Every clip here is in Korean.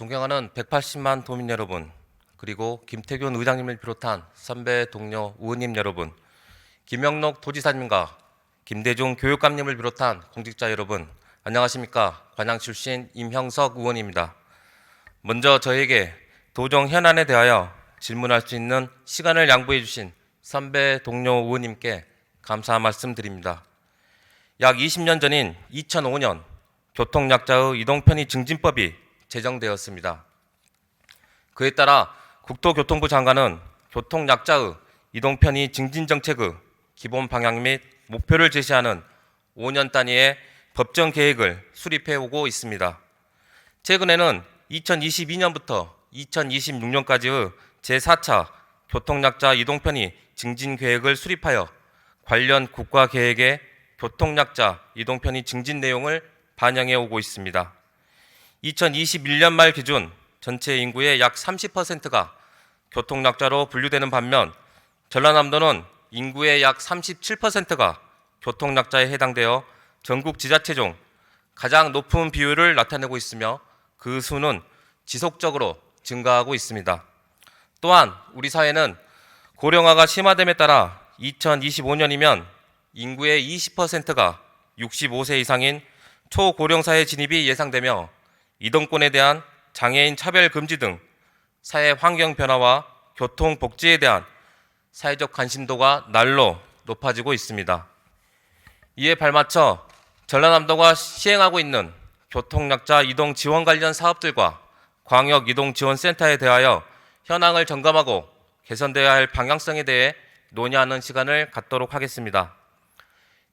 존경하는 180만 도민 여러분, 그리고 김태균 의장님을 비롯한 선배 동료 의원님 여러분, 김영록 도지사님과 김대중 교육감님을 비롯한 공직자 여러분, 안녕하십니까? 관양 출신 임형석 의원입니다. 먼저 저에게 도정 현안에 대하여 질문할 수 있는 시간을 양보해 주신 선배 동료 의원님께 감사한 말씀 드립니다. 약 20년 전인 2005년 교통약자의 이동편의 증진법이 제정되었습니다. 그에 따라 국토교통부 장관은 교통약자의 이동편의 증진 정책의 기본 방향 및 목표를 제시하는 5년 단위의 법정 계획을 수립해 오고 있습니다. 최근에는 2022년부터 2026년까지의 제4차 교통약자 이동편의 증진 계획을 수립하여 관련 국가 계획에 교통약자 이동편의 증진 내용을 반영해 오고 있습니다. 2021년 말 기준 전체 인구의 약 30%가 교통약자로 분류되는 반면 전라남도는 인구의 약 37%가 교통약자에 해당되어 전국 지자체 중 가장 높은 비율을 나타내고 있으며 그 수는 지속적으로 증가하고 있습니다. 또한 우리 사회는 고령화가 심화됨에 따라 2025년이면 인구의 20%가 65세 이상인 초고령사회 진입이 예상되며 이동권에 대한 장애인 차별 금지 등 사회 환경 변화와 교통 복지에 대한 사회적 관심도가 날로 높아지고 있습니다. 이에 발맞춰 전라남도가 시행하고 있는 교통약자 이동 지원 관련 사업들과 광역 이동 지원센터에 대하여 현황을 점검하고 개선되어야 할 방향성에 대해 논의하는 시간을 갖도록 하겠습니다.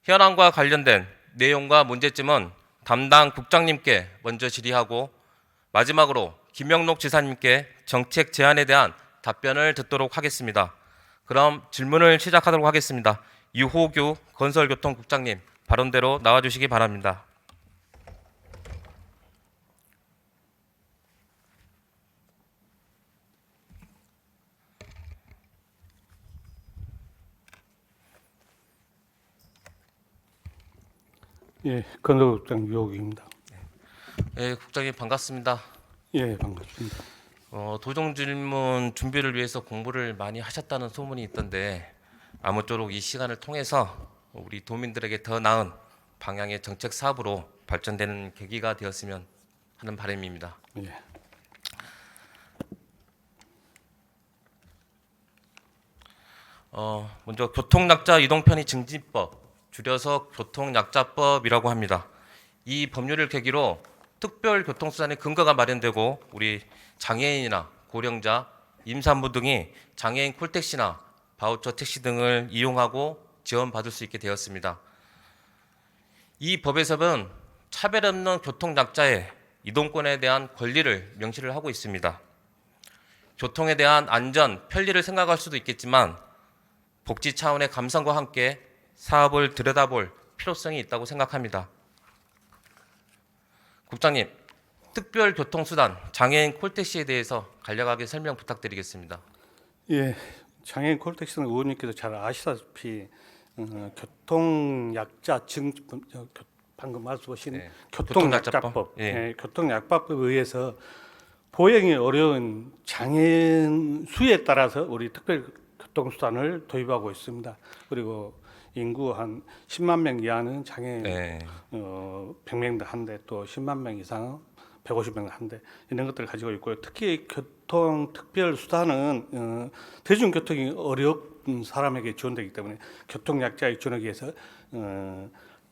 현황과 관련된 내용과 문제점은 담당 국장님께 먼저 질의하고 마지막으로 김영록 지사님께 정책 제안에 대한 답변을 듣도록 하겠습니다. 그럼 질문을 시작하도록 하겠습니다. 유호규 건설교통국장님, 발언대로 나와주시기 바랍니다. 예, 건설국장 유호규입니다. 예, 국장님 반갑습니다. 예, 반갑습니다. 도정 질문 준비를 위해서 공부를 많이 하셨다는 소문이 있던데 아무쪼록 이 시간을 통해서 우리 도민들에게 더 나은 방향의 정책 사업으로 발전되는 계기가 되었으면 하는 바람입니다. 예. 먼저 교통약자 이동편의 증진법, 줄여서 교통약자법이라고 합니다. 이 법률을 계기로 특별교통수단의 근거가 마련되고 우리 장애인이나 고령자, 임산부 등이 장애인 콜택시나 바우처 택시 등을 이용하고 지원받을 수 있게 되었습니다. 이 법에서는 차별 없는 교통약자의 이동권에 대한 권리를 명시를 하고 있습니다. 교통에 대한 안전, 편리를 생각할 수도 있겠지만 복지 차원의 감성과 함께 사업을 들여다볼 필요성이 있다고 생각합니다. 국장님, 특별교통수단 장애인 콜택시에 대해서 간략하게 설명 부탁드리겠습니다. 예, 장애인 콜택시는 의원님께서 잘 아시다시피 교통약자 방금 말씀하신 네, 교통약자법, 예. 예, 교통약자법에 의해서 보행이 어려운 장애인 수에 따라서 우리 특별교통수단을 도입하고 있습니다. 그리고 인구 한 10만 명 이하는 장애인 네. 100명 한 대, 또 10만 명 이상은 150명 한 대, 이런 것들을 가지고 있고요. 특히 교통 특별 수단은 대중교통이 어려운 사람에게 지원되기 때문에 교통약자에 지원하기 위해서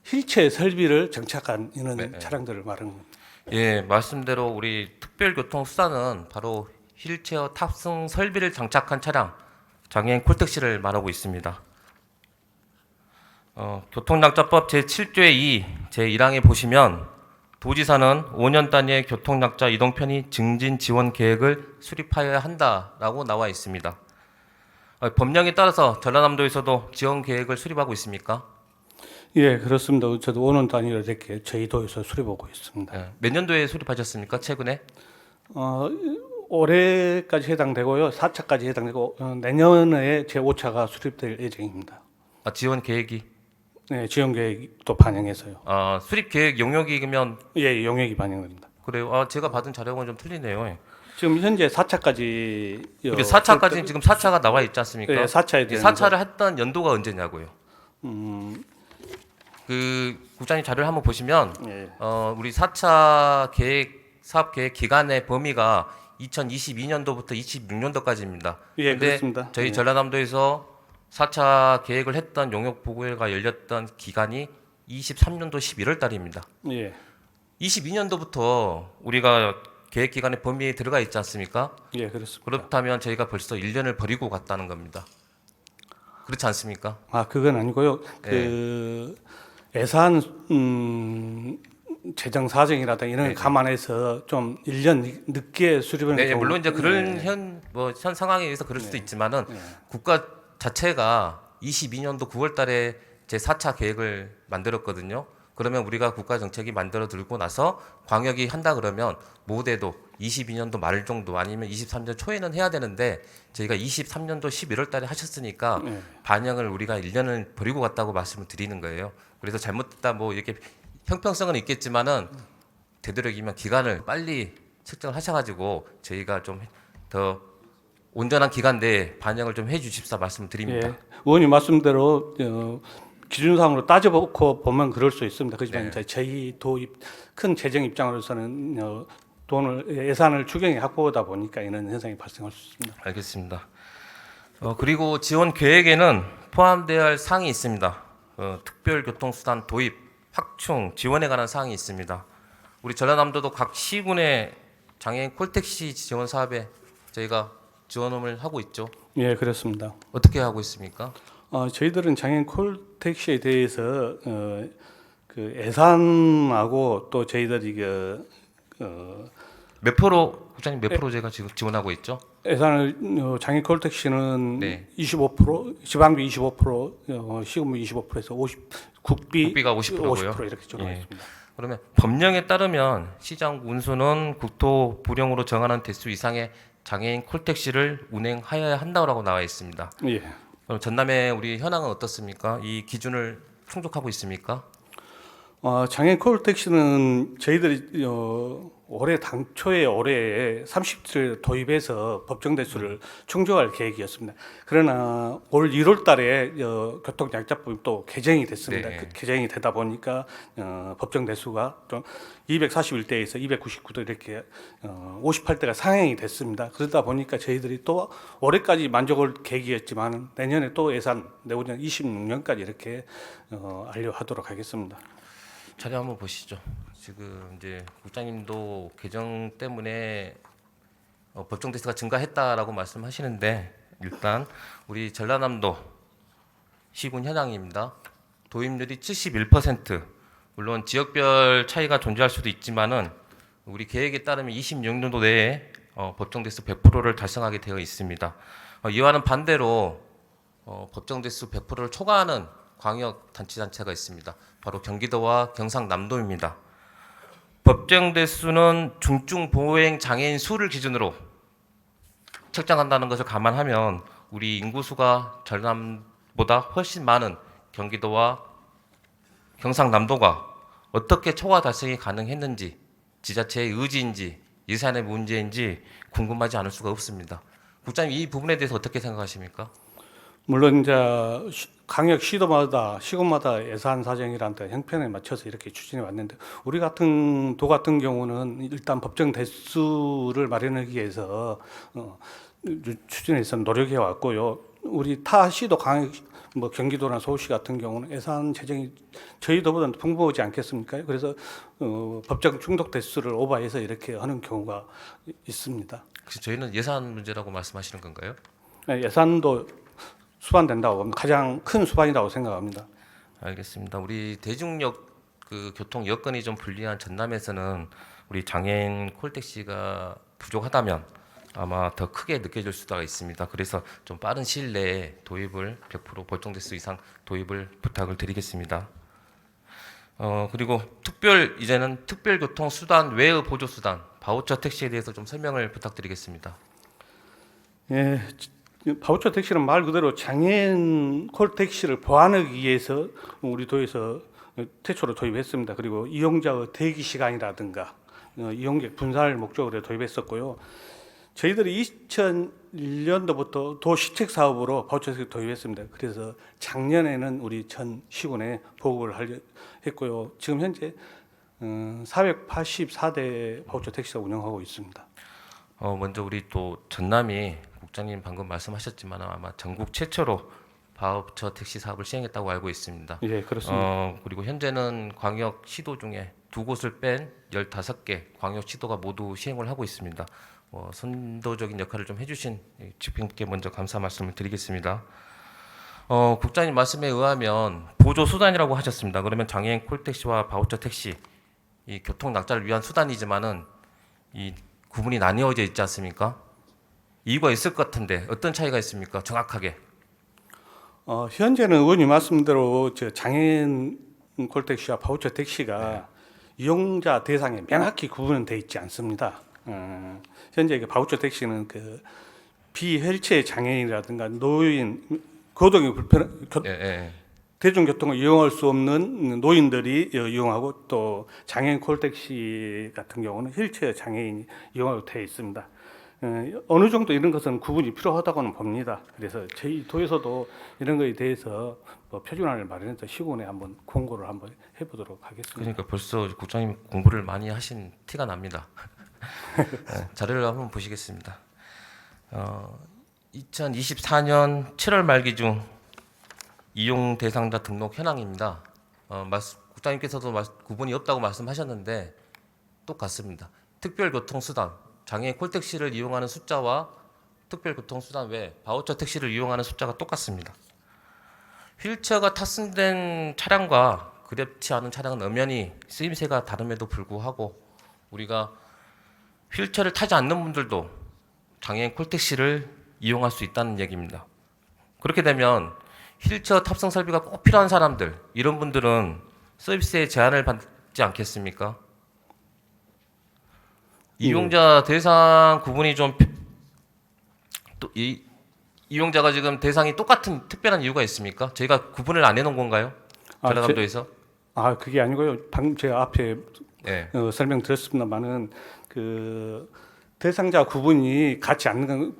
휠체어 설비를 장착한 이런 네. 차량들을 말하는 겁니다. 예, 말씀대로 우리 특별교통수단은 바로 휠체어 탑승 설비를 장착한 차량, 장애인 콜택시를 말하고 있습니다. 교통약자법 제7조의 2, 제1항에 보시면 도지사는 5년 단위의 교통약자 이동편의 증진 지원 계획을 수립하여야 한다라고 나와 있습니다. 법령에 따라서 전라남도에서도 지원 계획을 수립하고 있습니까? 예, 그렇습니다. 저도 5년 단위로 이렇게 저희 도에서 수립하고 있습니다. 예, 몇 년도에 수립하셨습니까? 최근에? 올해까지 해당되고요. 4차까지 해당되고 내년에 제5차가 수립될 예정입니다. 지원 계획이? 네, 지원 계획도 반영해서요. 수립 계획 용역이면 예, 용역이 반영됩니다. 그래요. 아, 제가 받은 자료하고는 좀 틀리네요. 지금 현재 4차까지 그리고 4차까지 지금 4차가 나와 있지 않습니까? 예, 4차에 대한 4차를 했던 연도가 언제냐고요. 그 국장님 자료를 한번 보시면 예. 우리 4차 계획 사업 계획 기간의 범위가 2022년도부터 26년도까지입니다. 예, 근데 그렇습니다. 저희 예. 전라남도에서 4차 계획을 했던 용역 보고회가 열렸던 기간이 23년도 11월 달입니다. 예. 22년도부터 우리가 계획 기간의 범위에 들어가 있지 않습니까? 예, 그렇습니다. 그렇다면 저희가 벌써 1년을 버리고 갔다는 겁니다. 그렇지 않습니까? 아, 그건 아니고요. 그 예산 재정 사정이라든가 이런 걸 감안해서 좀 1년 늦게 수립을 네, 경우- 물론 이제 그런 네. 현 상황에 의해서 그럴 수도 있지만은 국가 자체가 22년도 9월 달에 제 4차 계획을 만들었거든요. 그러면 우리가 국가 정책이 만들어 들고 나서 광역이 한다 그러면 모대도 22년도 말 정도 아니면 23년 초에는 해야 되는데 저희가 23년도 11월 달에 하셨으니까 네. 반영을 우리가 1년을 버리고 갔다고 말씀을 드리는 거예요. 그래서 잘못됐다 뭐 이렇게 형평성은 있겠지만은 되도록이면 기간을 빨리 측정을 하셔가지고 저희가 좀 더 온전한 기간 내에 반영을 좀 해주십사 말씀을 드립니다. 예. 의원님 말씀대로 기준상으로 따져보고 보면 그럴 수 있습니다. 그렇지만 네. 이제 저희 도입 큰 재정 입장으로서는 예산을 추경해 확보하다 보니까 이런 현상이 발생할 수 있습니다. 알겠습니다. 그리고 지원 계획에는 포함되어야 할 사항이 있습니다. 특별교통수단 도입, 확충, 지원에 관한 사항이 있습니다. 우리 전라남도도 각 시군의 장애인 콜택시 지원 사업에 저희가 지원을 하고 있죠. 예, 그렇습니다. 어떻게 하고 있습니까? 저희들은 장애인 콜택시에 대해서 그 예산하고 또 저희들이 몇 프로 국장님 몇 프로 제가 지금 지원하고 있죠? 예산을 장애인 콜택시는 네. 25%, 지방비 25%, 시군비 25%에서 50, 국비가 50%고요. 50% 이렇게 지원하겠습니다. 그러면 법령에 따르면 시장 운수는 국토 부령으로 정하는 대수 이상의 장애인 콜택시를 운행하여야 한다고 나와 있습니다. 예. 그럼 전남의 우리 현황은 어떻습니까? 이 기준을 충족하고 있습니까? 장애인 콜택시는 저희들이 올해 올해에 30주 도입해서 법정 대수를 충족할 계획이었습니다. 그러나 올 1월 달에 교통약자법이 또 개정이 됐습니다. 네. 그 개정이 되다 보니까 법정 대수가 좀 241대에서 299도 이렇게 58대가 상향이 됐습니다. 그러다 보니까 저희들이 또 올해까지 만족할 계획이었지만 내년에 또 예산 내후년 26년까지 이렇게 완료하도록 하겠습니다. 자료 한번 보시죠. 지금 이제 국장님도 개정 때문에 법정 대수가 증가했다라고 말씀하시는데 일단 우리 전라남도 시군 현황입니다. 도입률이 71%. 물론 지역별 차이가 존재할 수도 있지만은 우리 계획에 따르면 26년도 내에 법정 대수 100%를 달성하게 되어 있습니다. 이와는 반대로 법정 대수 100%를 초과하는 광역 단체가 있습니다. 바로 경기도와 경상남도입니다. 법정 대수는 중증 보행 장애인 수를 기준으로 책정한다는 것을 감안하면 우리 인구수가 전남보다 훨씬 많은 경기도와 경상남도가 어떻게 초과 달성이 가능했는지 지자체의 의지인지 예산의 문제인지 궁금하지 않을 수가 없습니다. 국장님 이 부분에 대해서 어떻게 생각하십니까? 물론 이제 강역 시도마다 시군마다 예산 사정이라는 형편에 맞춰서 이렇게 추진해 왔는데 우리 같은 도 같은 경우는 일단 법정 대수를 마련하기 위해서 추진해서 노력해 왔고요. 우리 타 시도 강역 뭐 경기도나 서울시 같은 경우는 예산 재정이 저희도보다 풍부하지 않겠습니까? 그래서 법정 충족 대수를 오버해서 이렇게 하는 경우가 있습니다. 혹시 저희는 예산 문제라고 말씀하시는 건가요? 네, 예산도 수반된다고 봅니다. 가장 큰 수반이라고 생각합니다. 알겠습니다. 우리 대중역 교통 여건이 좀 불리한 전남에서는 우리 장애인 콜택시가 부족하다면 아마 더 크게 느껴질 수가 있습니다. 그래서 좀 빠른 시일 내에 도입을 100% 법정 대수 이상 도입을 부탁을 드리겠습니다. 그리고 이제는 특별교통 수단 외의 보조 수단 바우처 택시에 대해서 좀 설명을 부탁드리겠습니다. 예, 바우처 택시는 말 그대로 장애인 콜택시를 보완하기 위해서 우리 도에서 최초로 도입했습니다. 그리고 이용자의 대기 시간이라든가 이용객 분산을 목적으로 도입했었고요. 저희들이 2001년도부터 도시책 사업으로 바우처를 도입했습니다. 그래서 작년에는 우리 전 시군에 보급을 했고요. 지금 현재 484대 바우처 택시가 운영하고 있습니다. 먼저 우리 또 전남이 국장님 방금 말씀하셨지만 아마 전국 최초로 바우처 택시 사업을 시행했다고 알고 있습니다. 예, 그렇습니다. 그리고 현재는 광역 시도 중에 두 곳을 뺀 15개 광역 시도가 모두 시행을 하고 있습니다. 선도적인 역할을 좀 해주신 집행께 먼저 감사 말씀을 드리겠습니다. 국장님 말씀에 의하면 보조 수단이라고 하셨습니다. 그러면 장애인 콜택시와 바우처 택시 이 교통 낙자를 위한 수단이지만은 이 구분이 나뉘어져 있지 않습니까? 이유가 있을 것 같은데 어떤 차이가 있습니까? 정확하게. 현재는 의원님 말씀대로 장애인 콜택시와 바우처 택시가 이용자 대상에 명확히 구분은 돼 있지 않습니다. 현재 바우처 택시는 그 비헬체 장애인이라든가 노인, 거동이 불편한 대중교통을 이용할 수 없는 노인들이 이용하고 또 장애인 콜택시 같은 경우는 휠체어 장애인이 이용하고 되어 있습니다. 어느 정도 이런 것은 구분이 필요하다고는 봅니다. 그래서 저희 도에서도 이런 것에 대해서 표준안을 마련해서 시군에 한번 공고를 한번 해보도록 하겠습니다. 그러니까 벌써 국장님 공부를 많이 하신 티가 납니다. 자료를 한번 보시겠습니다. 2024년 7월 말기 중 이용 대상자 등록 현황입니다. 국장님께서도 구분이 없다고 말씀하셨는데 똑같습니다. 특별교통수단, 장애인 콜택시를 이용하는 숫자와 특별교통수단 외 바우처 택시를 이용하는 숫자가 똑같습니다. 휠체어가 탑승된 차량과 그렇지 않은 차량은 엄연히 쓰임새가 다름에도 불구하고 우리가 휠체어를 타지 않는 분들도 장애인 콜택시를 이용할 수 있다는 얘기입니다. 그렇게 되면 휠체어 탑승 설비가 꼭 필요한 사람들, 이런 분들은 서비스에 제한을 받지 않겠습니까? 이용자 대상 구분이 좀 또 이용자가 지금 대상이 똑같은 특별한 이유가 있습니까? 저희가 구분을 안 해놓은 건가요? 전라남도에서? 그게 아니고요. 방금 제가 앞에 네. 설명드렸습니다만은 그 대상자 구분이 같지 않는 건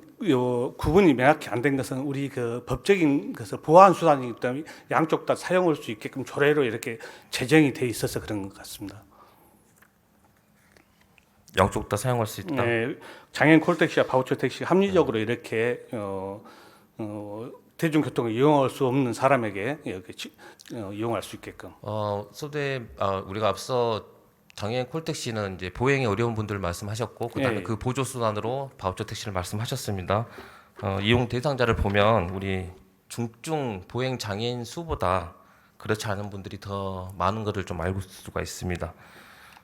구분이 명확히 안 된 것은 우리 그 법적인 것을 보완 수단이기 때문에 양쪽 다 사용할 수 있게끔 조례로 이렇게 제정이 돼 있어서 그런 것 같습니다. 양쪽 다 사용할 수 있다. 네, 장애인 콜택시와 바우처 택시 합리적으로 이렇게 대중교통을 이용할 수 없는 사람에게 이렇게 이용할 수 있게끔. 소대 우리가 앞서 장애인 콜택시는 이제 보행이 어려운 분들 말씀하셨고 그다음에 예. 그 보조 수단으로 바우처 택시를 말씀하셨습니다. 이용 대상자를 보면 우리 중증 보행 장애인 수보다 그렇지 않은 분들이 더 많은 것을 좀 알고 있을 수가 있습니다.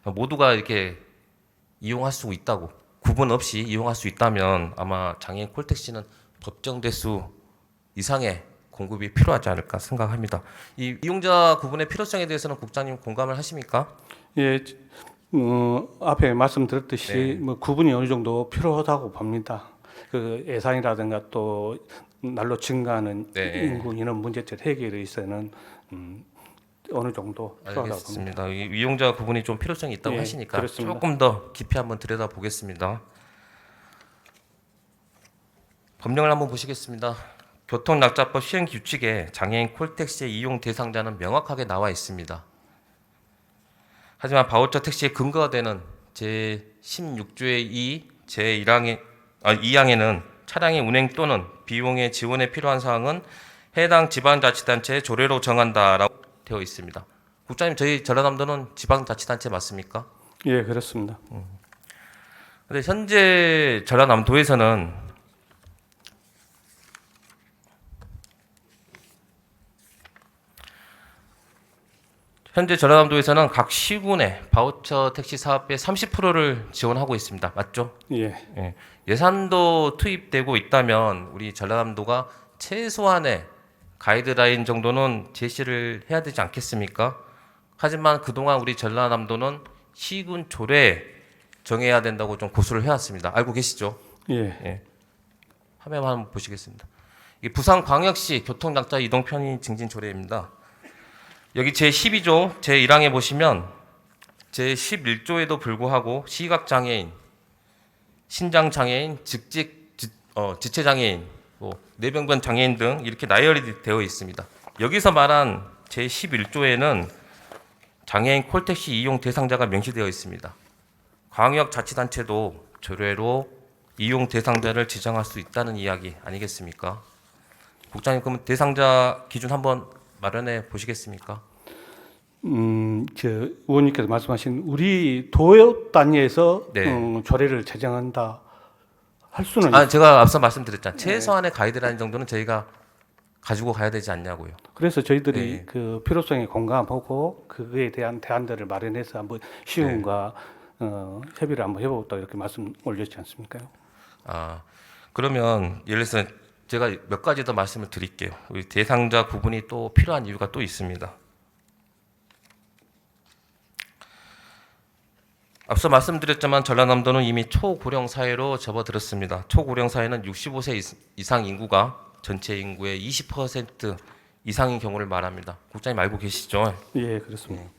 모두가 이렇게 이용할 수 있다고 구분 없이 이용할 수 있다면 아마 장애인 콜택시는 법정 대수 이상의 공급이 필요하지 않을까 생각합니다. 이 이용자 구분의 필요성에 대해서는 국장님 공감을 하십니까? 예, 앞에 말씀드렸듯이 네. 구분이 어느 정도 필요하다고 봅니다. 그 예산이라든가 또 날로 증가하는 네. 인구 인원 문제점 해결에 있어서는 어느 정도 필요하다고 봅니다. 알겠습니다. 이 이용자 구분이 좀 필요성이 있다고 예, 하시니까 그렇습니다. 조금 더 깊이 한번 들여다 보겠습니다. 법령을 한번 보시겠습니다. 교통낙자법 시행 규칙에 장애인 콜택시의 이용 대상자는 명확하게 나와 있습니다. 하지만 바우처 택시의 근거가 되는 제16조의 2 제2항에는 차량의 운행 또는 비용의 지원에 필요한 사항은 해당 지방자치단체의 조례로 정한다라고 되어 있습니다. 국장님, 저희 전라남도는 지방자치단체 맞습니까? 예, 그렇습니다. 근데 현재 전라남도에서는 각 시군의 바우처 택시 사업의 30%를 지원하고 있습니다. 맞죠? 예, 예산도 투입되고 있다면 우리 전라남도가 최소한의 가이드라인 정도는 제시를 해야 되지 않겠습니까? 하지만 그동안 우리 전라남도는 시군 조례에 정해야 된다고 좀 고수를 해왔습니다. 알고 계시죠? 예. 화면 한번 보시겠습니다. 이게 부산광역시 교통약자 이동 편의 증진 조례입니다. 여기 제12조 제1항에 보시면 제 11조에도 불구하고 시각장애인, 신장장애인, 지체장애인, 뇌병변 장애인 등 이렇게 나열이 되어 있습니다. 여기서 말한 제 11조에는 장애인 콜택시 이용 대상자가 명시되어 있습니다. 광역자치단체도 조례로 이용 대상자를 지정할 수 있다는 이야기 아니겠습니까? 국장님, 그럼 대상자 기준 한번 마련해 보시겠습니까? 저 의원님께서 말씀하신 우리 도 단위에서 네. 조례를 제정한다 할 수는 제가 앞서 말씀드렸잖아요. 최소한의 가이드라인 정도는 저희가 가지고 가야 되지 않냐고요. 그래서 저희들이 네. 그 필요성에 공감하고 그에 대한 대안들을 마련해서 한번 시군과 협의를 한번 해보겠다 이렇게 말씀 올렸지 않습니까? 그러면 예를 들어서 제가 몇 가지 더 말씀을 드릴게요. 우리 대상자 구분이 또 필요한 이유가 또 있습니다. 앞서 말씀드렸지만 전라남도는 이미 초고령 사회로 접어들었습니다. 초고령 사회는 65세 이상 인구가 전체 인구의 20% 이상인 경우를 말합니다. 국장님 알고 계시죠? 예, 그렇습니다.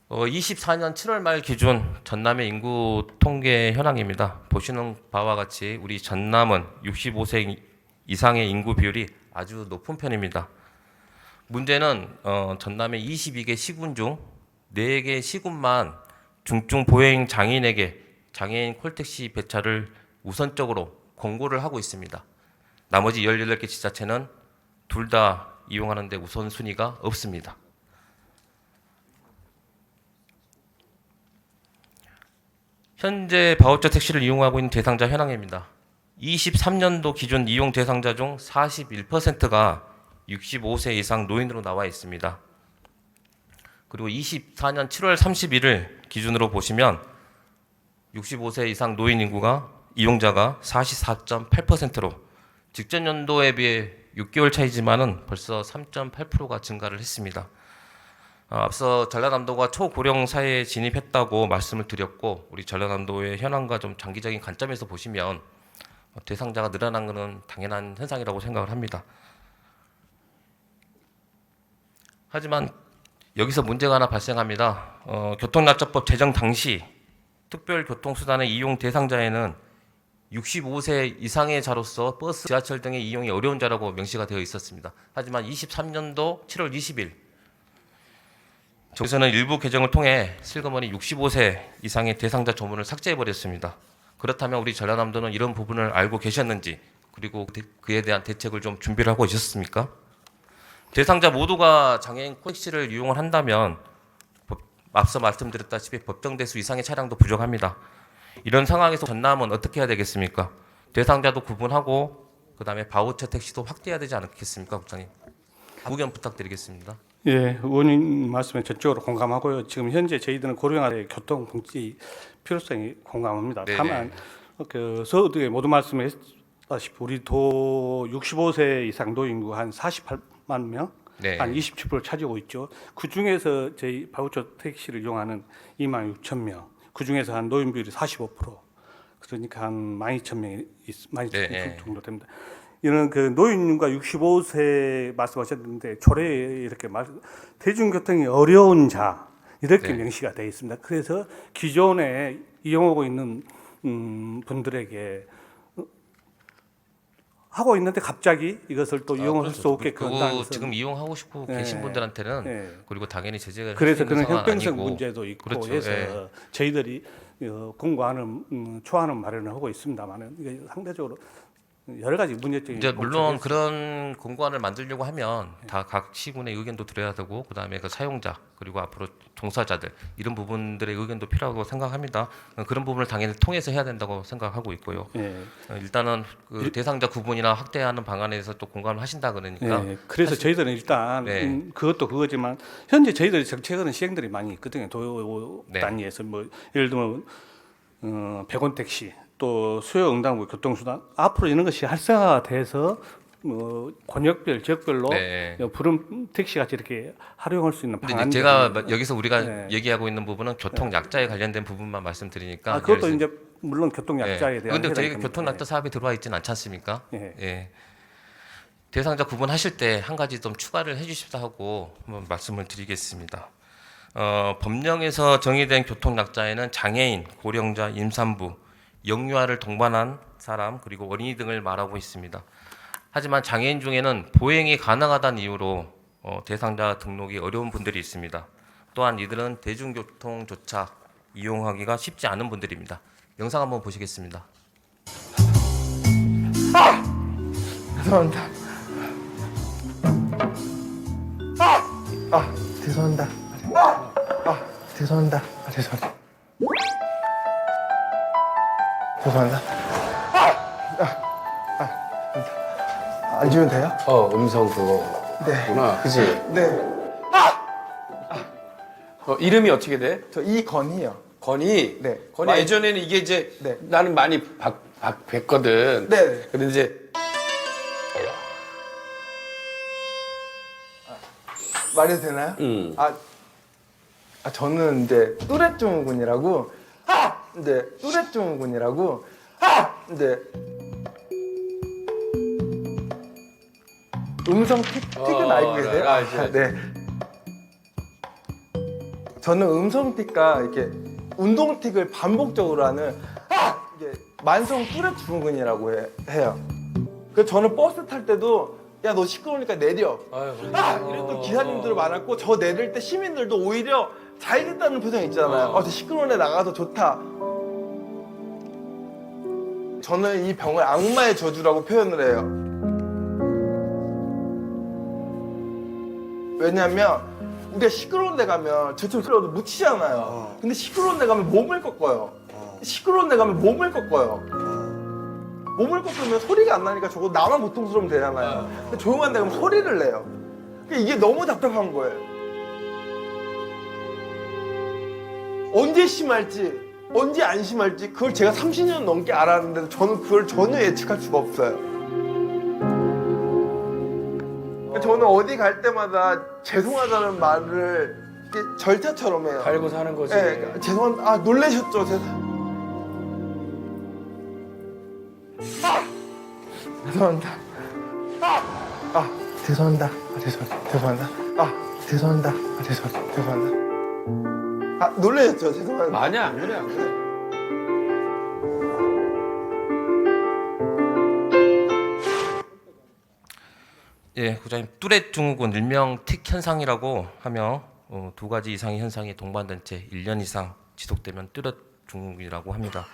24년 7월 말 기준 전남의 인구 통계 현황입니다. 보시는 바와 같이 우리 전남은 65세 이상의 인구 비율이 아주 높은 편입니다. 문제는 전남의 22개 시군 중 4개 시군만 중증 보행 장애인에게 장애인 콜택시 배차를 우선적으로 권고를 하고 있습니다. 나머지 18개 지자체는 둘 다 이용하는 데 우선순위가 없습니다. 현재 바우처 택시를 이용하고 있는 대상자 현황입니다. 23년도 기준 이용 대상자 중 41%가 65세 이상 노인으로 나와 있습니다. 그리고 24년 7월 31일 기준으로 보시면 65세 이상 노인 인구가 이용자가 44.8%로 직전 연도에 비해 6개월 차이지만은 벌써 3.8%가 증가를 했습니다. 앞서 전라남도가 초고령 사회에 진입했다고 말씀을 드렸고 우리 전라남도의 현황과 좀 장기적인 관점에서 보시면 대상자가 늘어난 것은 당연한 현상이라고 생각을 합니다. 하지만 여기서 문제가 하나 발생합니다. 교통약자법 제정 당시 특별교통수단의 이용 대상자에는 65세 이상의 자로서 버스, 지하철 등의 이용이 어려운 자라고 명시가 되어 있었습니다. 하지만 23년도 7월 20일 정부에서는 일부 개정을 통해 슬그머니 65세 이상의 대상자 조문을 삭제해버렸습니다. 그렇다면 우리 전라남도는 이런 부분을 알고 계셨는지 그리고 그에 대한 대책을 좀 준비를 하고 있었습니까? 대상자 모두가 장애인 콜택시를 이용을 한다면 앞서 말씀드렸다시피 법정 대수 이상의 차량도 부족합니다. 이런 상황에서 전남은 어떻게 해야 되겠습니까? 대상자도 구분하고 그다음에 바우처 택시도 확대해야 되지 않겠습니까, 국장님? 의견 부탁드리겠습니다. 예, 의원님 말씀에 전적으로 공감하고요. 지금 현재 저희들은 고령화의 교통복지 필요성이 공감합니다. 네네. 다만 그 서두에 모두 말씀했다시피 우리 도 65세 이상 노인구 한 48만 명, 네. 한 27% 차지하고 있죠. 그 중에서 저희 바우처 택시를 이용하는 2만 6천 명, 그 중에서 한 노인 비율이 45%, 그러니까 한 12,000명이 12,000명 정도 됩니다. 이런 그 노인과 65세 말씀하셨는데 조례에 이렇게 대중교통이 어려운 자 이렇게 명시가 되어 있습니다. 그래서 기존에 이용하고 있는 분들에게 하고 있는데 갑자기 이것을 또 이용할 수 없게끔 한다는 것은 지금 이용하고 싶고 계신 분들한테는 그리고 당연히 제재가 그래서 그런 상황은 형평성 아니고. 문제도 있고 그렇죠. 해서 저희들이 공고안을 초안은 마련을 하고 있습니다만은 이게 상대적으로 여러 가지 문제점이 이제 물론 목적이 그런 공고안을 만들려고 하면 다 각 시군의 의견도 들어야 되고 그다음에 그 사용자 그리고 앞으로 종사자들 이런 부분들의 의견도 필요하고 생각합니다. 그런 부분을 당연히 통해서 해야 된다고 생각하고 있고요. 예. 일단은 그 대상자 구분이나 확대하는 방안에서 또 공감을 하신다 그러니까 예. 그래서 저희들은 일단 그것도 그거지만 현재 저희들이 정책은 시행들이 많이 있거든요. 도 단위에서 뭐 예를 들면 100원 택시 또 수요 응당부 교통수단 앞으로 이런 것이 활성화돼서 뭐 권역별 지역별로 부름 택시 같이 이렇게 활용할 수 있는 근데 방안. 이제 제가 여기서 우리가 얘기하고 있는 부분은 교통 약자에 관련된 부분만 말씀드리니까. 그것도 이제 물론 교통 약자에 대한. 그런데 저희가 교통 약자 사업에 들어와 있지는 않지 않습니까? 예. 대상자 구분하실 때 한 가지 좀 추가를 해주십사 하고 한번 말씀을 드리겠습니다. 법령에서 정의된 교통약자에는 장애인, 고령자, 임산부, 영유아를 동반한 사람 그리고 어린이 등을 말하고 있습니다. 하지만 장애인 중에는 보행이 가능하다는 이유로 대상자 등록이 어려운 분들이 있습니다. 또한 이들은 대중교통조차 이용하기가 쉽지 않은 분들입니다. 영상 한번 보시겠습니다. 죄송합니다. 죄송합니다. 죄송합니다. 죄송합니다. 죄송합니다. 안 주면 돼요? 음성 그거구나. 네. 그치? 네. 이름이 어떻게 돼? 저 이건희요. 건이? 네. 건이 많이- 예전에는 이게 이제 네. 나는 많이 뵀거든. 네. 근데 이제 말해도 되나요? 저는 이제 뚜렛 증후군이라고. 네. 뚜렛 증후군이라고. 네. 음성 틱은 알고 계세요? 알지. 네. 저는 음성 틱과 이렇게 운동 틱을 반복적으로 하는 이게 만성 뚜렛 증후군이라고 해요. 그래서 저는 버스 탈 때도 야 너 시끄러우니까 내려. 이랬던 기사님들 많았고 저 내릴 때 시민들도 오히려 잘 됐다는 표정 있잖아요. 저 시끄러운 애 나가서 좋다. 저는 이 병을 악마의 저주라고 표현을 해요. 왜냐면 우리가 시끄러운 데 가면 저처럼 시끄러워도 묻히잖아요. 근데 시끄러운 데 가면 몸을 꺾어요. 시끄러운 데 가면 몸을 꺾어요. 몸을 꺾으면 소리가 안 나니까 저거 나만 고통스러우면 되잖아요. 근데 조용한 데 가면 소리를 내요. 그러니까 이게 너무 답답한 거예요. 언제 심할지 언제 안 심할지 그걸 제가 30년 넘게 알았는데 저는 그걸 전혀 예측할 수가 없어요. 저는 어디 갈 때마다 죄송하다는 말을 이렇게 절차처럼 해요. 달고 사는 거지. 네, 죄송합니다. 놀라셨죠? 죄송합니다. 죄송합니다. 죄송합니다. 죄송합니다. 죄송합니다. 놀라셨죠? 죄송합니다. 아니야, 안 그래, 안 그래. 예, 국장님 뚜렛 증후군 일명 틱 현상이라고 하며 두 가지 이상의 현상이 동반된 채 1년 이상 지속되면 뚜렛 증후군이라고 합니다.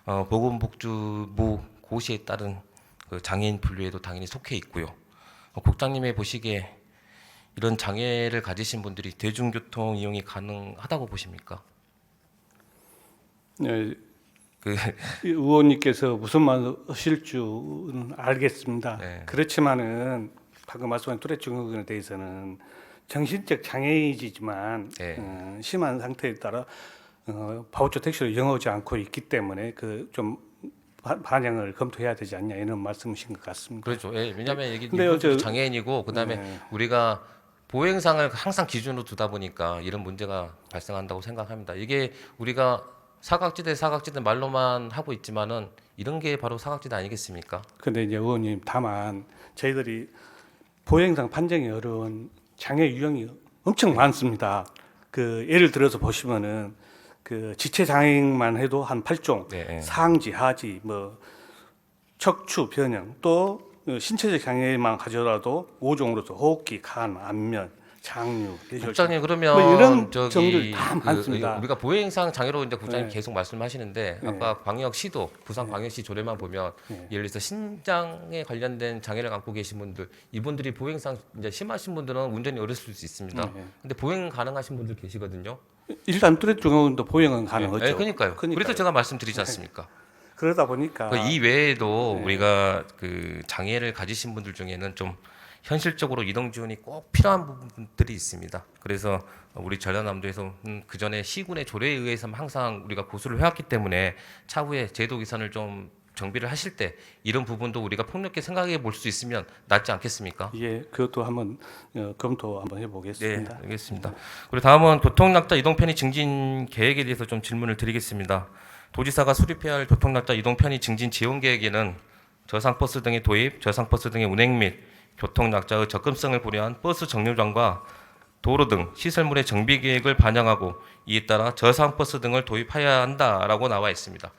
보건복지부 고시에 따른 그 장애인 분류에도 당연히 속해 있고요. 국장님의 보시기에 이런 장애를 가지신 분들이 대중교통 이용이 가능하다고 보십니까? 네, 이 의원님께서 무슨 말 하실 줄은 알겠습니다. 네. 그렇지만은 방금 말씀하신 뚜렛 증후군에 대해서는 정신적 장애이지만 네. 심한 상태에 따라 바우처 택시를 이용하지 않고 있기 때문에 그 좀 반영을 검토해야 되지 않냐 이런 말씀이신 것 같습니다. 그렇죠. 예, 왜냐하면 이게 근데요, 저- 장애인이고 그다음에 네. 우리가 보행상을 항상 기준으로 두다 보니까 이런 문제가 발생한다고 생각합니다. 이게 우리가 사각지대 말로만 하고 있지만은 이런 게 바로 사각지대 아니겠습니까? 근데 이제 의원님 다만 저희들이 보행상 판정이 어려운 장애 유형이 엄청 많습니다. 그 예를 들어서 보시면은 그 지체 장애만 해도 한 8종, 네. 상지, 하지, 뭐 척추 변형, 또 신체적 장애만 가져라도 5종으로서 호흡기, 간, 안면, 장류, 뇌졸중. 국장님 그러면 뭐 이런 저기 점들 다 많습니다. 우리가 보행상 장애로 이제 국장님 네. 계속 말씀하시는데 네. 아까 광역시도 부산 광역시 조례만 보면 네. 예를 들어서 신장에 관련된 장애를 갖고 계신 분들 이분들이 보행상 이제 심하신 분들은 운전이 어렸을 수 있습니다. 네. 근데 보행 가능하신 분들 계시거든요. 일단 뚜렛 증후군도 보행은 가능하죠. 네, 그러니까요. 그래서 제가 말씀드리지 않습니까? 그러다 보니까 이 외에도 네. 우리가 그 장애를 가지신 분들 중에는 좀 현실적으로 이동 지원이 꼭 필요한 부분들이 있습니다. 그래서 우리 전라남도에서 그 전에 시군의 조례에 의해서 항상 우리가 고수를 해왔기 때문에 차후에 제도 개선을 좀 정비를 하실 때 이런 부분도 우리가 폭넓게 생각해 볼 수 있으면 낫지 않겠습니까? 예, 그것도 한번 검토 한번 네, 해보겠습니다. 알겠습니다. 그리고 다음은 교통약자 이동 편의 증진 계획에 대해서 좀 질문을 드리겠습니다. 도지사가 수립해야 할 교통약자 이동 편의 증진 지원 계획에는 저상버스 등의 도입, 저상버스 등의 운행 및 교통약자의 접근성을 고려한 버스 정류장과 도로 등 시설물의 정비 계획을 반영하고 이에 따라 저상버스 등을 도입해야 한다라고 나와 있습니다.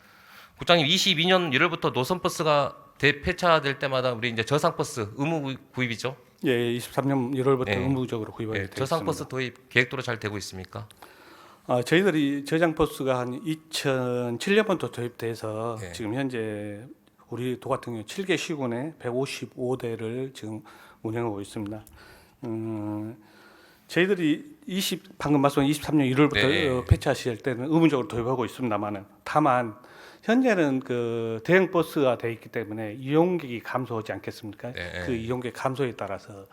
국장님, 22년 1월부터 노선버스가 대폐차될 때마다 우리 이제 저상버스 의무 구입이죠? 예, 23년 1월부터 예. 의무적으로 구입하게 예, 되어 저상버스 있습니다. 도입 계획도로 잘 되고 있습니까? 저희들이 저장버스가 한 2007년부터 도입돼서 예. 지금 현재 우리 도 같은 경우 7개 시군에 155대를 지금 운영하고 있습니다. 저희들이 방금 말씀한 23년 1월부터 네. 폐차하실 때는 의무적으로 도입하고 있습니다만은 다만 현재는 그 대형 버스가 돼 있기 때문에 이용객이 감소하지 않겠습니까? 네. 그 이용객 감소에 따라서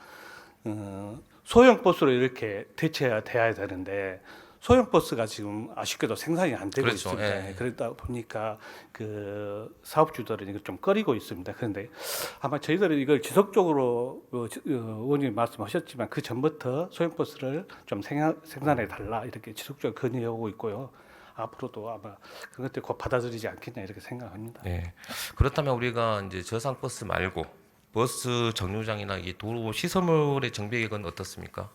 소형 버스로 이렇게 대체돼야 되는데 소형 버스가 지금 아쉽게도 생산이 안 되고 그렇죠. 있습니다. 예. 그러다 보니까 그 사업주들은 이걸 좀 꺼리고 있습니다. 그런데 아마 저희들은 이걸 지속적으로 의원님 말씀하셨지만 그 전부터 소형 버스를 좀 생산해 달라 이렇게 지속적으로 건의하고 있고요. 앞으로도 아마 그런 것들 곧 받아들이지 않겠냐 이렇게 생각합니다. 네. 그렇다면 우리가 이제 저상버스 말고 버스 정류장이나 이 도로 시설물의 정비 계획은 어떻습니까?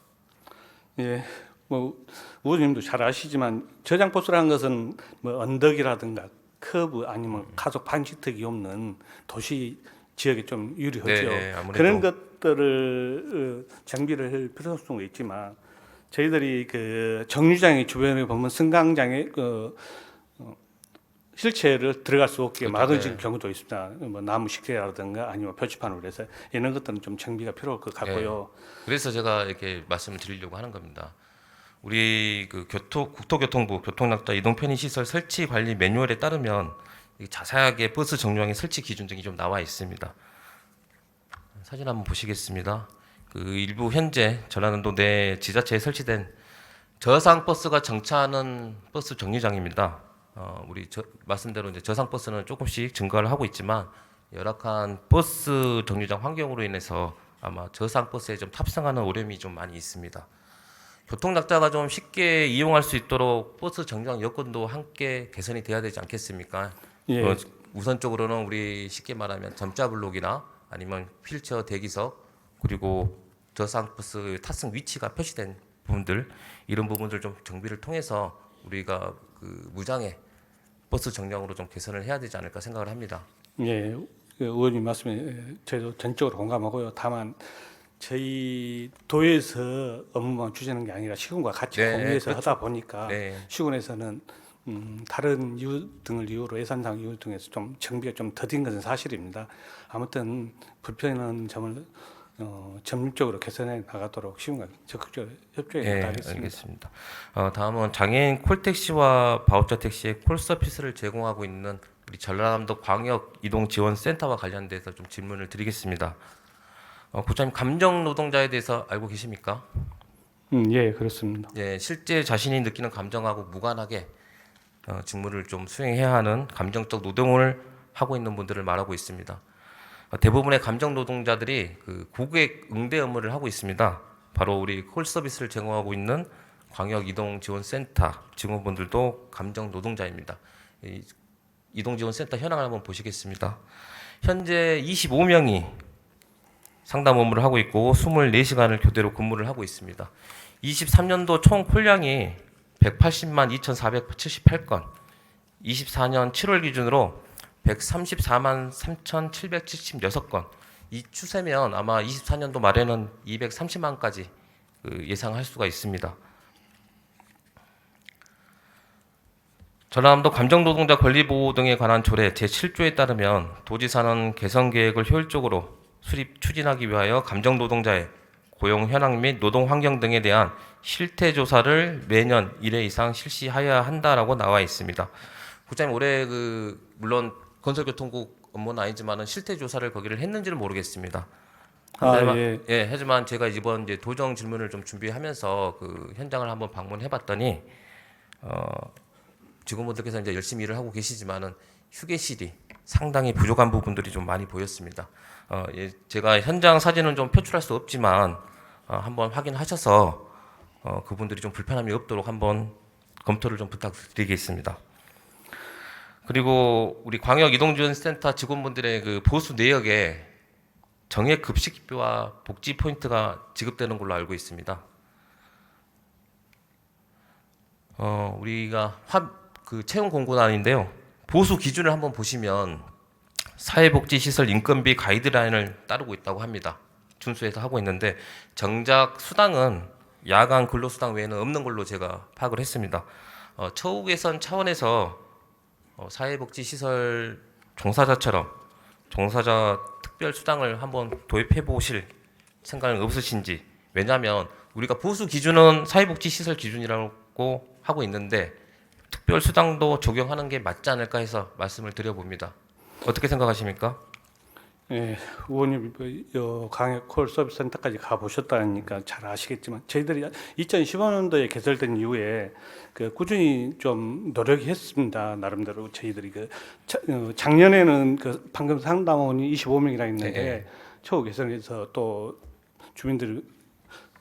예, 뭐 의원님도 잘 아시지만 저장 버스라는 것은 뭐 언덕이라든가 커브 아니면 가속 방지턱이 없는 도시 지역에 좀 유리하죠. 네, 아무래도. 그런 것들을 장비를 할 필요성이 있지만 저희들이 그 정류장의 주변에 보면 승강장에 실체를 들어갈 수 없게 그렇죠. 막아진 네. 경우도 있습니다. 뭐 나무 식재라든가 아니면 표지판으로 해서 이런 것들은 좀 정비가 필요할 것 같고요. 그래서 제가 이렇게 말씀을 드리려고 하는 겁니다. 우리 그 국토교통부 교통약자 이동 편의 시설 설치 관리 매뉴얼에 따르면 이 자세하게 버스 정류장의 설치 기준 등이 좀 나와 있습니다. 사진 한번 보시겠습니다. 그 일부 현재 전라남도 내 지자체에 설치된 저상 버스가 정차하는 버스 정류장입니다. 우리 말씀대로 이제 저상 버스는 조금씩 증가를 하고 있지만 열악한 버스 정류장 환경으로 인해서 아마 저상 버스에 좀 탑승하는 어려움이 좀 많이 있습니다. 교통약자가 좀 쉽게 이용할 수 있도록 버스 정류장 여건도 함께 개선이 돼야 되지 않겠습니까? 예. 우선적으로는 우리 쉽게 말하면 점자 블록이나 아니면 휠체어 대기석 그리고 저상 버스 탑승 위치가 표시된 부분들 이런 부분들 좀 정비를 통해서 우리가 그 무장애 버스 정량으로 좀 개선을 해야 되지 않을까 생각을 합니다. 예, 그 의원님 말씀에 저희도 전적으로 공감하고요. 다만 저희 도에서 업무만 추진하는 게 아니라 시군과 같이 네, 공유해서 그렇죠. 하다 보니까 네. 시군에서는 다른 이유 등을 이유로 예산상 이유 등에서 좀 정비가 좀 더딘 것은 사실입니다. 아무튼 불편한 점을 점진적으로 개선해 나가도록 시군과 적극적으로 협조해 네, 나가겠습니다. 알겠습니다. 다음은 장애인 콜택시와 바우처 택시의 콜 서비스를 제공하고 있는 우리 전라남도 광역 이동 지원 센터와 관련돼서 좀 질문을 드리겠습니다. 국장님, 감정 노동자에 대해서 알고 계십니까? 예, 그렇습니다. 예, 실제 자신이 느끼는 감정하고 무관하게 직무를 좀 수행해야 하는 감정적 노동을 하고 있는 분들을 말하고 있습니다. 대부분의 감정 노동자들이 그 고객 응대 업무를 하고 있습니다. 바로 우리 콜 서비스를 제공하고 있는 광역 이동 지원 센터 직원분들도 감정 노동자입니다. 이 이동 지원 센터 현황을 한번 보시겠습니다. 현재 25명이 상담 업무를 하고 있고 24시간을 교대로 근무를 하고 있습니다. 23년도 총 콜량이 180만 2,478건, 24년 7월 기준으로 134만 3,776건. 이 추세면 아마 24년도 말에는 230만까지 예상할 수가 있습니다. 전라남도 감정노동자 권리보호 등에 관한 조례 제7조에 따르면 도지사는 개선 계획을 효율적으로 수립 추진하기 위하여 감정노동자의 고용 현황 및 노동 환경 등에 대한 실태 조사를 매년 1회 이상 실시해야 한다라고 나와 있습니다. 국장님, 올해 물론 건설교통국 업무는 아니지만은 실태 조사를 거기를 했는지는 모르겠습니다. 예. 하지만 제가 이번 이제 도정 질문을 좀 준비하면서 그 현장을 한번 방문해봤더니 직원분들께서 이제 열심히 일을 하고 계시지만은 휴게실이 상당히 부족한 부분들이 좀 많이 보였습니다. 제가 현장 사진은 좀 표출할 수 없지만 한번 확인하셔서 그분들이 좀 불편함이 없도록 한번 검토를 좀 부탁드리겠습니다. 그리고 우리 광역 이동지원센터 직원분들의 그 보수 내역에 정액 급식비와 복지 포인트가 지급되는 걸로 알고 있습니다. 우리가 그 채용 공고란인데요. 보수 기준을 한번 보시면 사회복지시설 인건비 가이드라인을 따르고 있다고 합니다. 준수해서 하고 있는데 정작 수당은 야간 근로수당 외에는 없는 걸로 제가 파악을 했습니다. 처우 개선 차원에서 사회복지시설 종사자처럼 종사자 특별 수당을 한번 도입해 보실 생각은 없으신지. 왜냐하면 우리가 보수 기준은 사회복지시설 기준이라고 하고 있는데 특별 수당도 적용하는 게 맞지 않을까 해서 말씀을 드려봅니다. 어떻게 생각하십니까? 예, 의원님 강역 콜 서비스 센터까지 가 보셨다니까 잘 아시겠지만 저희들이 2015년도에 개설된 이후에 그 꾸준히 좀 노력했습니다. 나름대로 저희들이 작년에는 그 방금 상담원이 25명이라 했는데 네. 처우 개선해서 또 주민들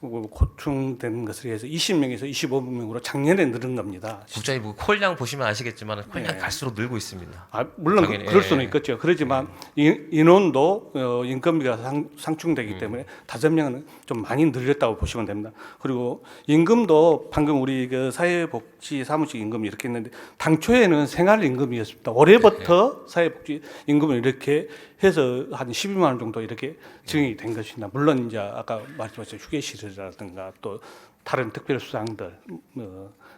고충되는 것을 위해서 20명에서 25명으로 작년에 늘은 겁니다. 국장이 뭐 콜량 보시면 아시겠지만 콜량 네. 갈수록 늘고 있습니다. 물론 당연히, 그럴 예. 수는 있겠죠. 그렇지만 인원도 인건비가 상충되기 때문에 5명은 좀 많이 늘렸다고 보시면 됩니다. 그리고 임금도 방금 우리 그 사회복지 사무직 임금이 이렇게 했는데 당초에는 생활임금이었습니다. 올해부터 사회복지 임금을 이렇게 해서 한 12만 원 정도 이렇게 증액이 된 것입니다. 물론 이제 아까 말씀하신 휴게실이라든가 또 다른 특별 수당들,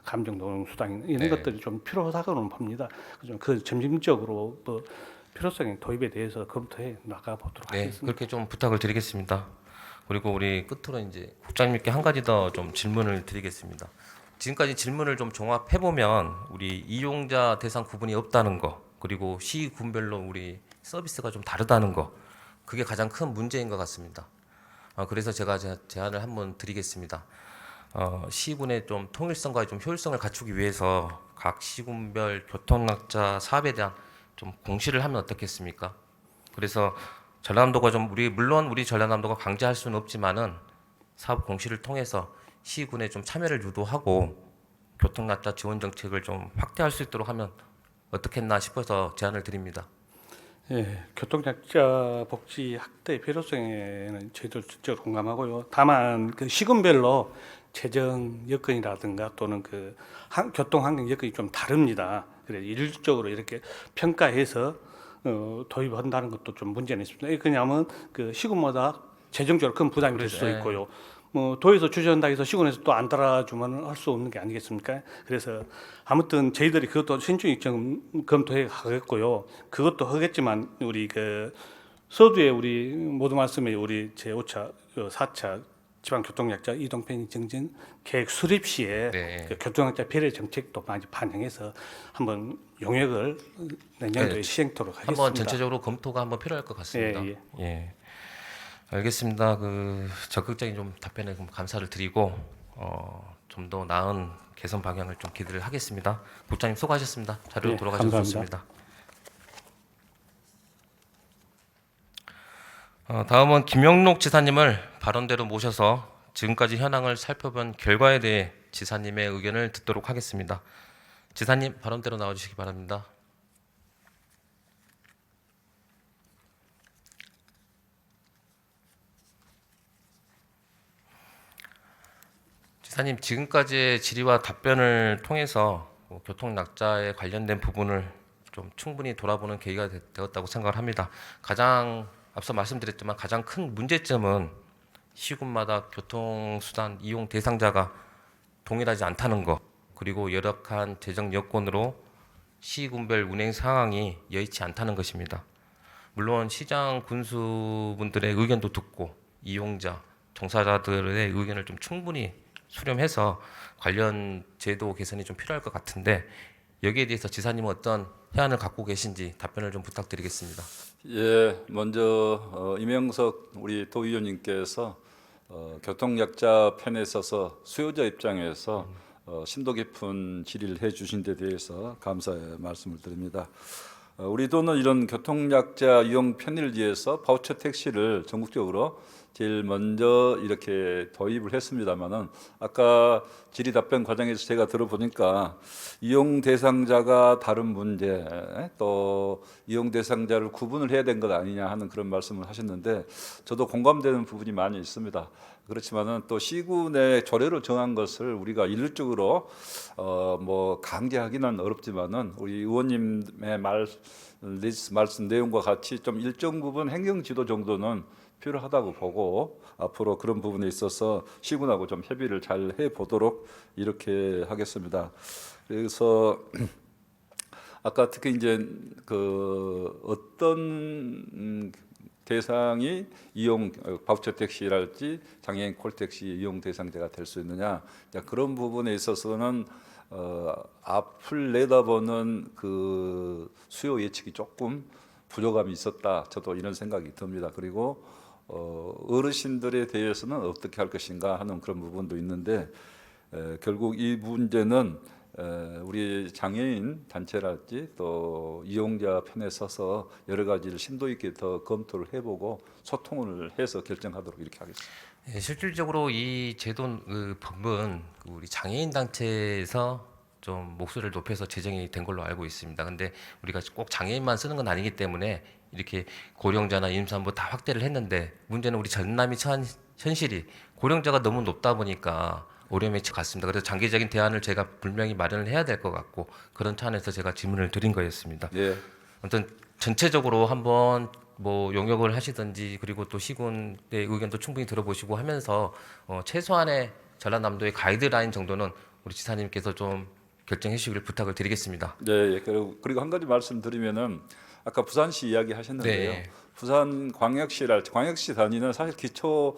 감정노동 수당 이런 네. 것들이 좀 필요하다고는 봅니다. 그 점진적으로 뭐 필요성의 도입에 대해서 검토해 나가 보도록 네, 하겠습니다. 그렇게 좀 부탁을 드리겠습니다. 그리고 우리 끝으로 이제 국장님께 한 가지 더 좀 질문을 드리겠습니다. 지금까지 질문을 좀 종합해 보면 우리 이용자 대상 구분이 없다는 거, 그리고 시군별로 우리 서비스가 좀 다르다는 거, 그게 가장 큰 문제인 것 같습니다. 그래서 제가 제안을 한번 드리겠습니다. 시군의 좀 통일성과 좀 효율성을 갖추기 위해서 각 시군별 교통약자 사업에 대한 좀 공시를 하면 어떻겠습니까? 그래서 전라남도가 좀 물론 우리 전라남도가 강제할 수는 없지만은 사업 공시를 통해서 시군에 좀 참여를 유도하고 교통약자 지원 정책을 좀 확대할 수 있도록 하면 어떻겠나 싶어서 제안을 드립니다. 예, 교통약자 복지 확대 필요성에는 저희도 적극 공감하고요. 다만 그 시군별로 재정 여건이라든가 또는 교통 환경 여건이 좀 다릅니다. 그래 일률적으로 이렇게 평가해서 도입한다는 것도 좀 문제는 있습니다. 왜 그러냐면 그 시군마다 재정적으로 큰 부담이 될 수도 그렇죠. 있고요. 뭐 도에서 주저한다 해서 시군에서 또 안 따라주면 할 수 없는 게 아니겠습니까? 그래서 아무튼 저희들이 그것도 신중히 검토해 가겠고요. 그것도 하겠지만 우리 서두에 우리 모두 말씀에 우리 제5차, 4차 지방교통약자 이동편의 정진 계획 수립 시에 네. 교통약자 배려 정책도 많이 반영해서 한번 용역을 내년도에 네. 시행토록 하겠습니다. 한번 전체적으로 검토가 한번 필요할 것 같습니다. 예. 예. 알겠습니다. 적극적인 좀 답변에 감사를 드리고 좀 더 나은 개선 방향을 좀 기대를 하겠습니다. 국장님 수고하셨습니다. 자료로 네, 돌아가셔서 감사합니다. 좋습니다. 다음은 김영록 지사님을 발언대로 모셔서 지금까지 현황을 살펴본 결과에 대해 지사님의 의견을 듣도록 하겠습니다. 지사님 발언대로 나와주시기 바랍니다. 지사님 지금까지의 질의와 답변을 통해서 교통약자에 관련된 부분을 좀 충분히 돌아보는 계기가 되었다고 생각을 합니다. 가장 앞서 말씀드렸지만 가장 큰 문제점은 시군마다 교통수단 이용 대상자가 동일하지 않다는 것, 그리고 열악한 재정 여건으로 시군별 운행 상황이 여의치 않다는 것입니다. 물론 시장 군수분들의 의견도 듣고 이용자, 종사자들의 의견을 좀 충분히 수렴해서 관련 제도 개선이 좀 필요할 것 같은데 여기에 대해서 지사님은 어떤 해안을 갖고 계신지 답변을 좀 부탁드리겠습니다. 예, 먼저 이명석 우리 도의원님께서 교통약자 편에 있어서 수요자 입장에서 심도 깊은 질의를 해주신 데 대해서 감사의 말씀을 드립니다. 우리 도는 이런 교통약자 이용 편의를 위해서 바우처 택시를 전국적으로 제일 먼저 이렇게 도입을 했습니다마는 아까 질의 답변 과정에서 제가 들어보니까 이용 대상자가 다른 문제 또 이용 대상자를 구분을 해야 된 것 아니냐 하는 그런 말씀을 하셨는데 저도 공감되는 부분이 많이 있습니다. 그렇지만은 또 시군의 조례로 정한 것을 우리가 일률적으로 뭐 강제하기는 어렵지만은 우리 의원님의 말씀 내용과 같이 좀 일정 부분 행정지도 정도는 필요하다고 보고 앞으로 그런 부분에 있어서 시군하고 좀 협의를 잘 해보도록 이렇게 하겠습니다. 그래서 아까 특히 이제 그 어떤 대상이 이용 바우처 택시랄지 장애인 콜택시 이용 대상자가 될 수 있느냐 그런 부분에 있어서는 앞을 내다보는 그 수요 예측이 조금 부족함이 있었다. 저도 이런 생각이 듭니다. 그리고 어르신들에 대해서는 어떻게 할 것인가 하는 그런 부분도 있는데 결국 이 문제는 우리 장애인 단체랄지 또 이용자 편에 서서 여러 가지를 심도 있게 더 검토를 해보고 소통을 해서 결정하도록 이렇게 하겠습니다. 예, 실질적으로 이 제도 법은 우리 장애인 단체에서 좀 목소리를 높여서 제정이 된 걸로 알고 있습니다. 근데 우리가 꼭 장애인만 쓰는 건 아니기 때문에 이렇게 고령자나 임산부 다 확대를 했는데 문제는 우리 전남이 처한 현실이 고령자가 너무 높다 보니까 어려움에 갔습니다. 그래서 장기적인 대안을 제가 분명히 마련을 해야 될 것 같고 그런 차원에서 제가 질문을 드린 거였습니다. 예. 아무튼 전체적으로 한번 뭐 용역을 하시든지 그리고 또 시군의 의견도 충분히 들어보시고 하면서 최소한의 전라남도의 가이드라인 정도는 우리 지사님께서 좀 결정해 주시기를 부탁을 드리겠습니다. 네, 예. 그리고 한 가지 말씀드리면은 아까 부산시 이야기 하셨는데요. 네. 부산 광역시 단위는 사실 기초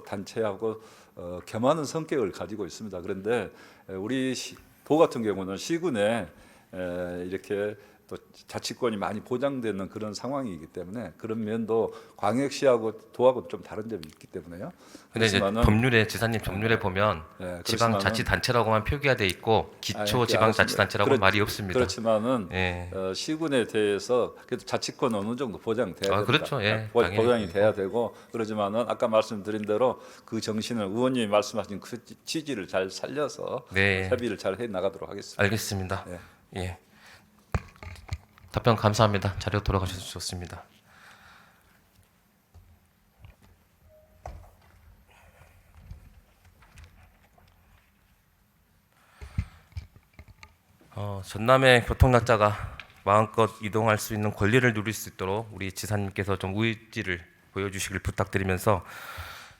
단체하고 겸하는 성격을 가지고 있습니다. 그런데 우리 도 같은 경우는 시군에 이렇게 또 자치권이 많이 보장되는 그런 상황이기 때문에 그런 면도 광역시하고 도하고 좀 다른 점이 있기 때문에요. 근데 이제 법률에 지사님 법률에 보면 네, 지방자치단체라고만 표기가 돼 있고 기초 지방자치단체라고 말이 없습니다. 그렇지만은 예. 시군에 대해서 그래도 자치권 어느 정도 보장돼야 됩니다. 그렇죠. 예, 보장이 당연히. 돼야 되고 그러지만은 아까 말씀드린 대로 그 정신을 의원님이 말씀하신 그 취지를 잘 살려서 네. 협의를 잘 해 나가도록 하겠습니다. 알겠습니다. 예. 예. 답변 감사합니다. 자료 돌아가셔서 좋습니다. 전남의 교통약자가 마음껏 이동할 수 있는 권리를 누릴 수 있도록 우리 지사님께서 좀 의지를 보여주시길 부탁드리면서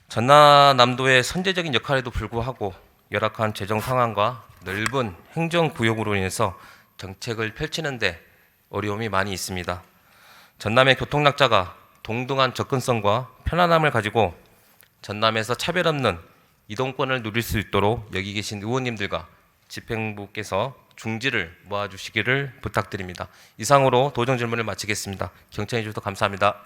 전라남도의 선제적인 역할에도 불구하고 열악한 재정 상황과 넓은 행정구역으로 인해서 정책을 펼치는데 어려움이 많이 있습니다. 전남의 교통약자가 동등한 접근성과 편안함을 가지고 전남에서 차별 없는 이동권을 누릴 수 있도록 여기 계신 의원님들과 집행부께서 중지를 모아주시기를 부탁드립니다. 이상으로 도정 질문을 마치겠습니다. 경청해 주셔서 감사합니다.